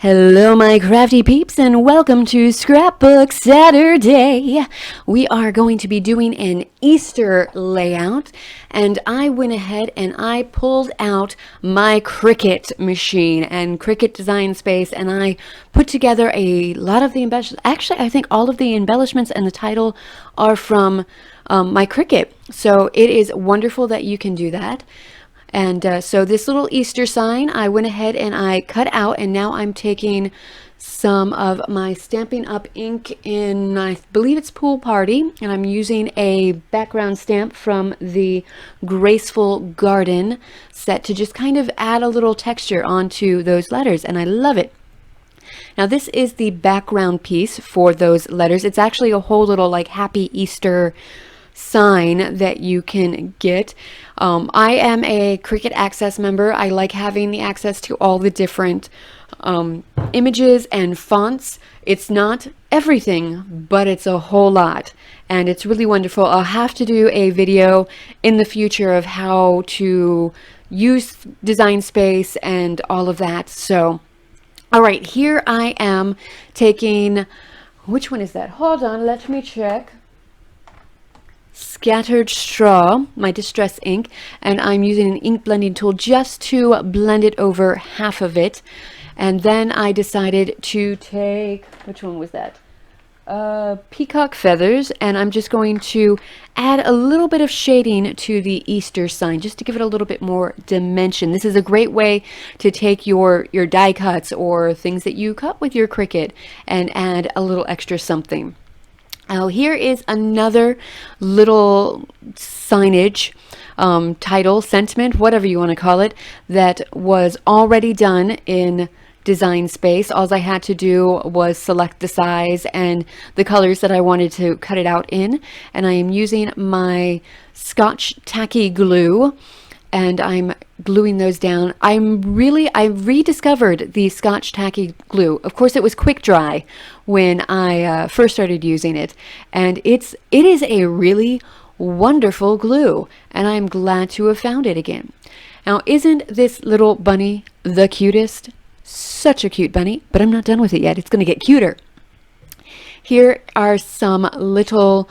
Hello, my crafty peeps, and welcome to Scrapbook Saturday. We are going to be doing an Easter layout, and I went ahead and I pulled out my Cricut machine and Cricut Design Space, and I put together a lot of the embellishments. Actually, I think all of the embellishments and the title are from my Cricut. So it is wonderful that you can do that. And so this little Easter sign, I went ahead and I cut out, and now I'm taking some of my Stampin' Up! Ink in, I believe it's Pool Party, and I'm using a background stamp from the Graceful Garden set to just kind of add a little texture onto those letters, and I love it. Now this is the background piece for those letters. It's actually a whole little like Happy Easter sign that you can get. I am a Cricut Access member. I like having the access to all the different images and fonts. It's not everything, but it's a whole lot, and it's really wonderful. I'll have to do a video in the future of how to use Design Space and all of that. So all right, here I am taking, which one is that? Hold on, let me check. Scattered Straw, my distress ink, and I'm using an ink blending tool just to blend it over half of it. And then I decided to take, which one was that? Peacock Feathers, and I'm just going to add a little bit of shading to the Easter sign just to give it a little bit more dimension. This is a great way to take your die cuts or things that you cut with your Cricut and add a little extra something. Now here is another little signage, title, sentiment, whatever you want to call it, that was already done in Design Space. All I had to do was select the size and the colors that I wanted to cut it out in, and I am using my Scotch tacky glue, and I'm gluing those down. I rediscovered the Scotch tacky glue. Of course, it was quick dry when I first started using it, and it is a really wonderful glue, and I'm glad to have found it again. Now, isn't this little bunny the cutest? Such a cute bunny, but I'm not done with it yet. It's going to get cuter. Here are some little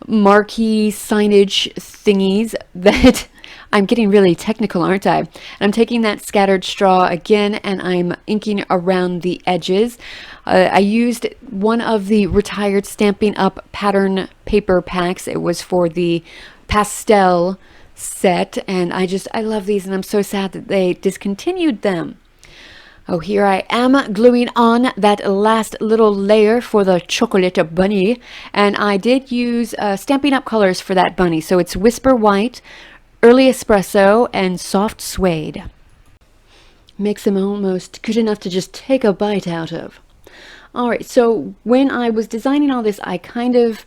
marquee signage thingies that I'm getting really technical, aren't I? And I'm taking that Scattered Straw again, and I'm inking around the edges. I used one of the retired Stampin' Up! Pattern paper packs. It was for the pastel set, and I love these, and I'm so sad that they discontinued them. Oh, here I am gluing on that last little layer for the chocolate bunny, and I did use Stampin' Up! Colors for that bunny. So it's Whisper White, Early Espresso, and Soft Suede. Makes them almost good enough to just take a bite out of. Alright, so when I was designing all this, I kind of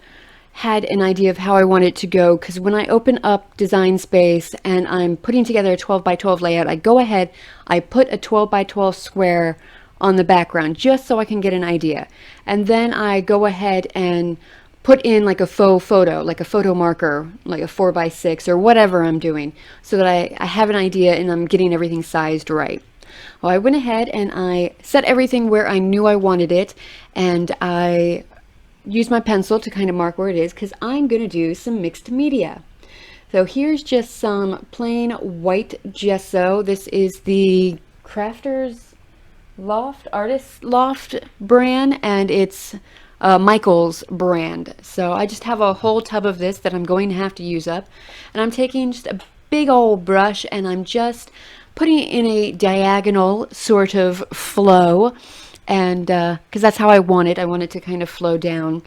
had an idea of how I wanted it to go, because when I open up Design Space and I'm putting together a 12 by 12 layout, I go ahead, I put a 12 by 12 square on the background just so I can get an idea. And then I go ahead and put in like a faux photo, like a photo marker, like a 4 by 6 or whatever I'm doing, so that I have an idea and I'm getting everything sized right. Well, I went ahead and I set everything where I knew I wanted it, and I used my pencil to kind of mark where it is, because I'm going to do some mixed media. So here's just some plain white gesso. This is the Crafter's Loft, Artist's Loft brand, and it's Michael's brand. So I just have a whole tub of this that I'm going to have to use up, and I'm taking just a big old brush, and I'm just putting it in a diagonal sort of flow, and because that's how I want it. I want it to kind of flow down,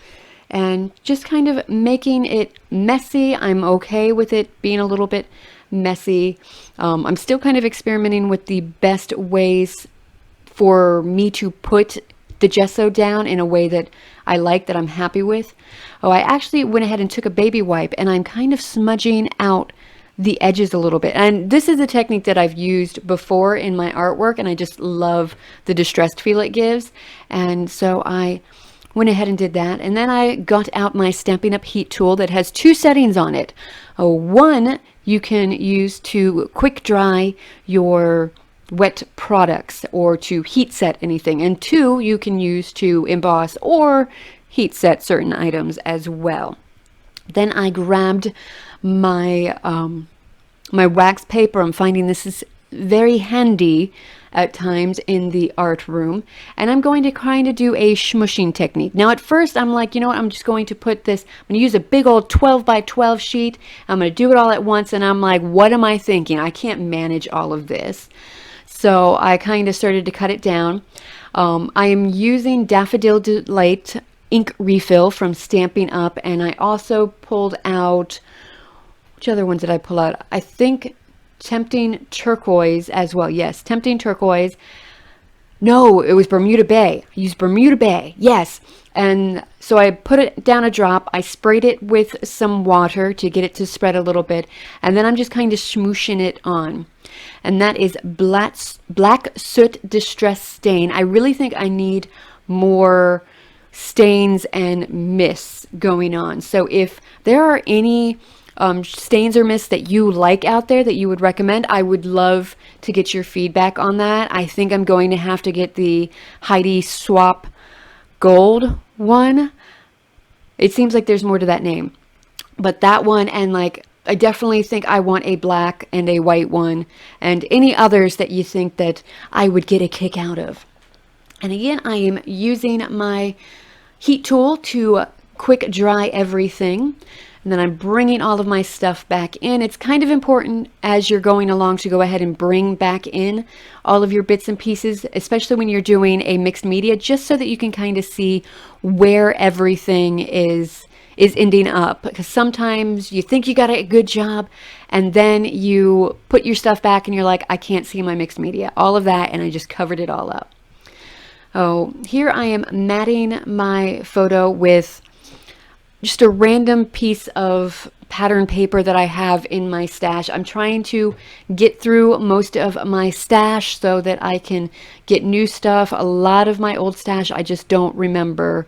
and just kind of making it messy. I'm okay with it being a little bit messy. I'm still kind of experimenting with the best ways for me to put the gesso down in a way that I like, that I'm happy with. Oh, I actually went ahead and took a baby wipe, and I'm kind of smudging out the edges a little bit. And this is a technique that I've used before in my artwork, and I just love the distressed feel it gives. And so I went ahead and did that. And then I got out my Stampin' Up! Heat tool that has two settings on it. One you can use to quick dry your wet products or to heat set anything. And 2, you can use to emboss or heat set certain items as well. Then I grabbed my my wax paper. I'm finding this is very handy at times in the art room, and I'm going to kind of do a smushing technique. Now at first I'm like, you know what, I'm just going to put this, I'm going to use a big old 12 by 12 sheet. I'm going to do it all at once, and I'm like, what am I thinking? I can't manage all of this. So I kind of started to cut it down. I am using Daffodil Delight ink refill from Stampin' Up, and I also pulled out, which other ones did I pull out? I think Tempting Turquoise as well. Yes, Tempting Turquoise. No, it was Bermuda Bay. I used Bermuda Bay. Yes. And so I put it down a drop. I sprayed it with some water to get it to spread a little bit. And then I'm just kind of smooshing it on. And that is Black Soot Distress Stain. I really think I need more stains and mists going on. So if there are any stains or mists that you like out there that you would recommend, I would love to get your feedback on that. I think I'm going to have to get the Heidi Swap Gold one. It seems like there's more to that name, but that one, and like I definitely think I want a black and a white one, and any others that you think that I would get a kick out of. And again, I am using my heat tool to quick dry everything. And then I'm bringing all of my stuff back in. It's kind of important as you're going along to go ahead and bring back in all of your bits and pieces, especially when you're doing a mixed media, just so that you can kind of see where everything is ending up. Because sometimes you think you got a good job, and then you put your stuff back and you're like, I can't see my mixed media. All of that, and I just covered it all up. Oh, here I am matting my photo with just a random piece of pattern paper that I have in my stash. I'm trying to get through most of my stash so that I can get new stuff. A lot of my old stash, I just don't remember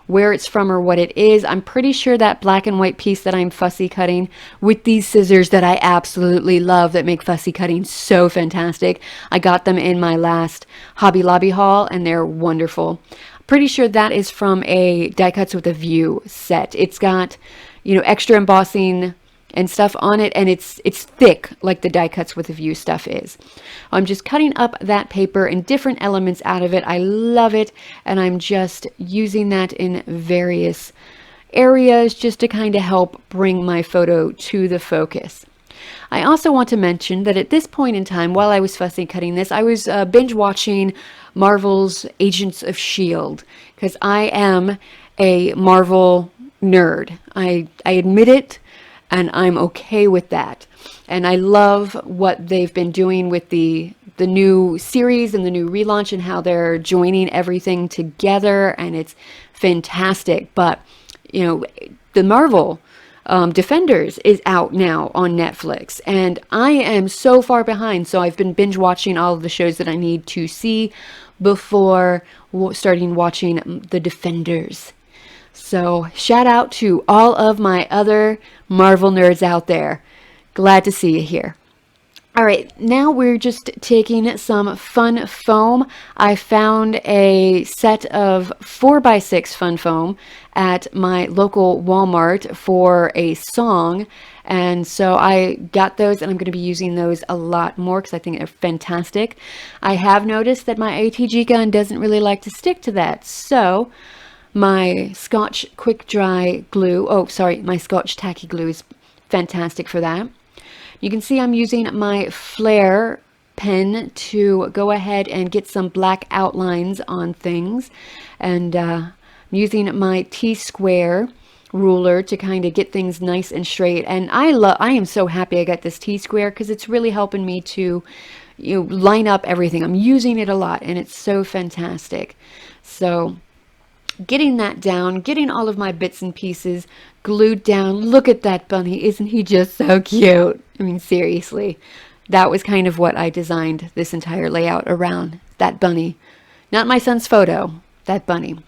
where it's from or what it is. I'm pretty sure that black and white piece that I'm fussy cutting with these scissors that I absolutely love that make fussy cutting so fantastic. I got them in my last Hobby Lobby haul, and they're wonderful. Pretty sure that is from a Die Cuts with a View set. It's got, you know, extra embossing and stuff on it, and it's thick like the Die Cuts with a View stuff is. I'm just cutting up that paper and different elements out of it. I love it, and I'm just using that in various areas just to kind of help bring my photo to the focus. I also want to mention that at this point in time, while I was fussy cutting this, I was binge watching Marvel's Agents of S.H.I.E.L.D. because I am a Marvel nerd. I admit it, and I'm okay with that. And I love what they've been doing with the new series and the new relaunch and how they're joining everything together, and it's fantastic. But, you know, the Marvel Defenders is out now on Netflix, and I am so far behind, so I've been binge watching all of the shows that I need to see before starting watching the Defenders. So shout out to all of my other Marvel nerds out there. Glad to see you here. All right, now we're just taking some fun foam. I found a set of 4x6 fun foam at my local Walmart for a song. And so I got those, and I'm going to be using those a lot more because I think they're fantastic. I have noticed that my ATG gun doesn't really like to stick to that. So my Scotch Quick Dry glue, my Scotch Tacky glue is fantastic for that. You can see I'm using my Flair pen to go ahead and get some black outlines on things. And I'm using my T-square ruler to kind of get things nice and straight. And I am so happy I got this T-square because it's really helping me to, you know, line up everything. I'm using it a lot, and it's so fantastic. So getting that down, getting all of my bits and pieces glued down. Look at that bunny. Isn't he just so cute? I mean, seriously, that was kind of what I designed this entire layout around, that bunny. Not my son's photo, that bunny. All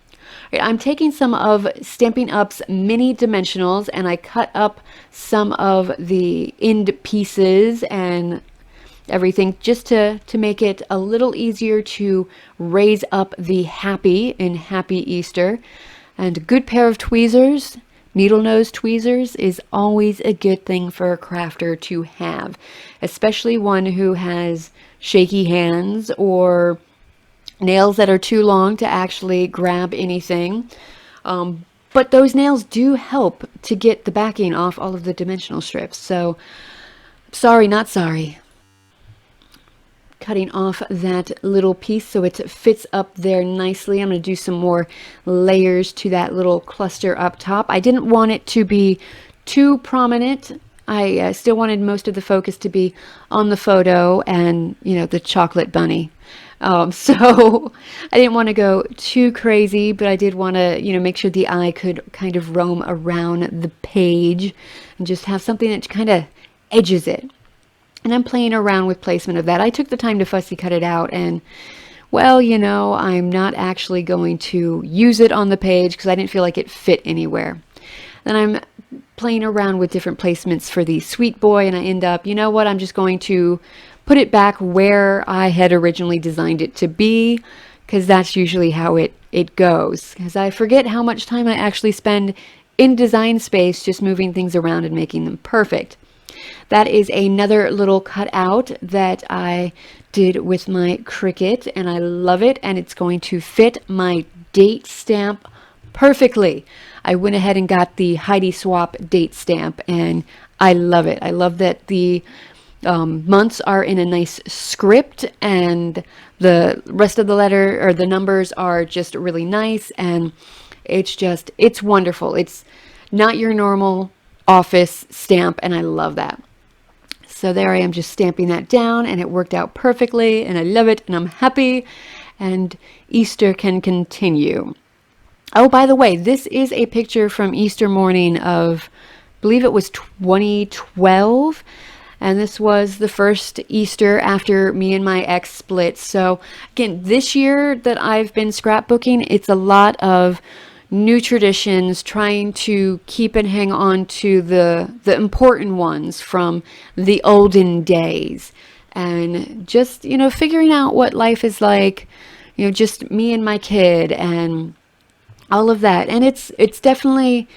right, I'm taking some of Stampin' Up's mini dimensionals, and I cut up some of the end pieces and everything, just to make it a little easier to raise up the happy in Happy Easter. And a good pair of tweezers, needle nose tweezers, is always a good thing for a crafter to have, especially one who has shaky hands or nails that are too long to actually grab anything. But those nails do help to get the backing off all of the dimensional strips. So, sorry, not sorry. Cutting off that little piece so it fits up there nicely. I'm going to do some more layers to that little cluster up top. I didn't want it to be too prominent. I still wanted most of the focus to be on the photo and, you know, the chocolate bunny. So I didn't want to go too crazy, but I did want to, you know, make sure the eye could kind of roam around the page and just have something that kind of edges it. And I'm playing around with placement of that. I took the time to fussy cut it out, and well, you know, I'm not actually going to use it on the page because I didn't feel like it fit anywhere. Then I'm playing around with different placements for the sweet boy, and I end up, you know what, I'm just going to put it back where I had originally designed it to be, because that's usually how it goes. Because I forget how much time I actually spend in design space just moving things around and making them perfect. That is another little cutout that I did with my Cricut, and I love it, and it's going to fit my date stamp perfectly. I went ahead and got the Heidi Swap date stamp, and I love it. I love that the months are in a nice script, and the rest of the letter or the numbers are just really nice, and it's wonderful. It's not your normal office stamp, and I love that. So there I am, just stamping that down, and it worked out perfectly, and I love it, and I'm happy, and Easter can continue. Oh, by the way, this is a picture from Easter morning of, I believe it was 2012. And this was the first Easter after me and my ex split. So again, this year that I've been scrapbooking, it's a lot of new traditions, trying to keep and hang on to the important ones from the olden days. And just, you know, figuring out what life is like, you know, just me and my kid and all of that. And it's definitely...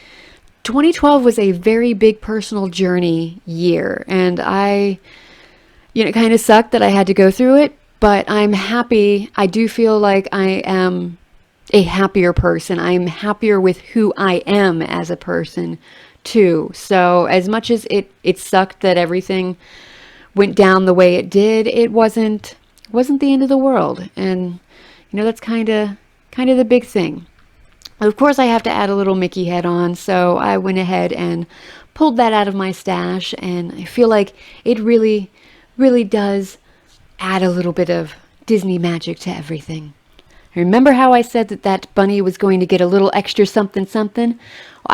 2012 was a very big personal journey year, and it kind of sucked that I had to go through it, but I'm happy. I do feel like I am a happier person. I'm happier with who I am as a person too. So as much as it sucked that everything went down the way it did, it wasn't the end of the world. And you know, that's kind of the big thing. Of course, I have to add a little Mickey head on, so I went ahead and pulled that out of my stash, and I feel like it really, really does add a little bit of Disney magic to everything. Remember how I said that bunny was going to get a little extra something something? Well,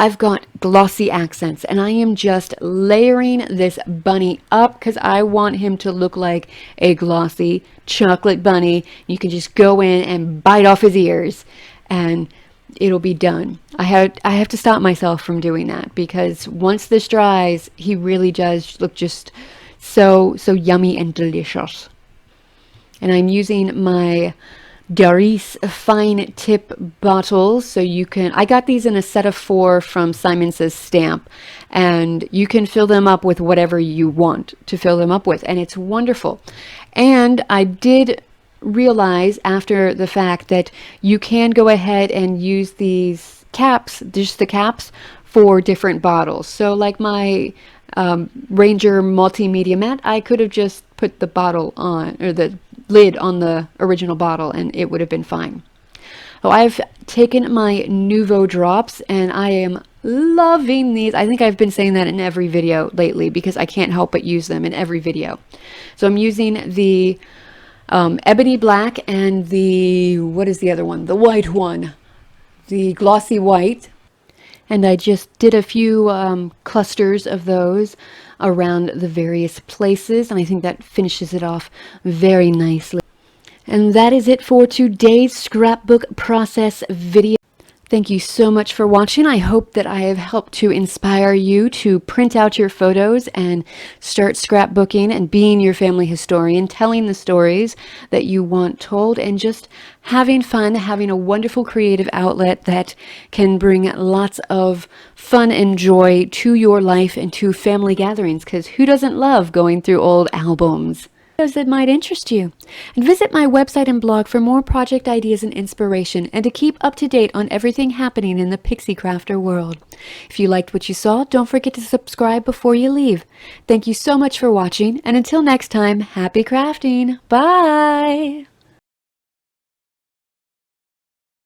I've got glossy accents, and I am just layering this bunny up because I want him to look like a glossy chocolate bunny. You can just go in and bite off his ears, and it'll be done. I have to stop myself from doing that, because once this dries, he really does look just so yummy and delicious. And I'm using my Doris fine tip bottles, so you can, I got these in a set of 4 from Simon Says Stamp, and you can fill them up with whatever you want to fill them up with, and it's wonderful. And I did realize after the fact that you can go ahead and use these caps, just the caps, for different bottles. So like my Ranger multimedia mat, I could have just put the bottle on, or the lid on the original bottle, and it would have been fine. So I've taken my Nouveau drops, and I am loving these. I think I've been saying that in every video lately because I can't help but use them in every video. So I'm using the ebony black and the, what is the other one? The white one. The glossy white. And I just did a few clusters of those around the various places, and I think that finishes it off very nicely. And that is it for today's scrapbook process video. Thank you so much for watching. I hope that I have helped to inspire you to print out your photos and start scrapbooking and being your family historian, telling the stories that you want told, and just having fun, having a wonderful creative outlet that can bring lots of fun and joy to your life and to family gatherings, because who doesn't love going through old albums? That might interest you. And visit my website and blog for more project ideas and inspiration, and to keep up to date on everything happening in the PixieCrafter world. If you liked what you saw, don't forget to subscribe before you leave. Thank you so much for watching, and until next time, happy crafting. Bye!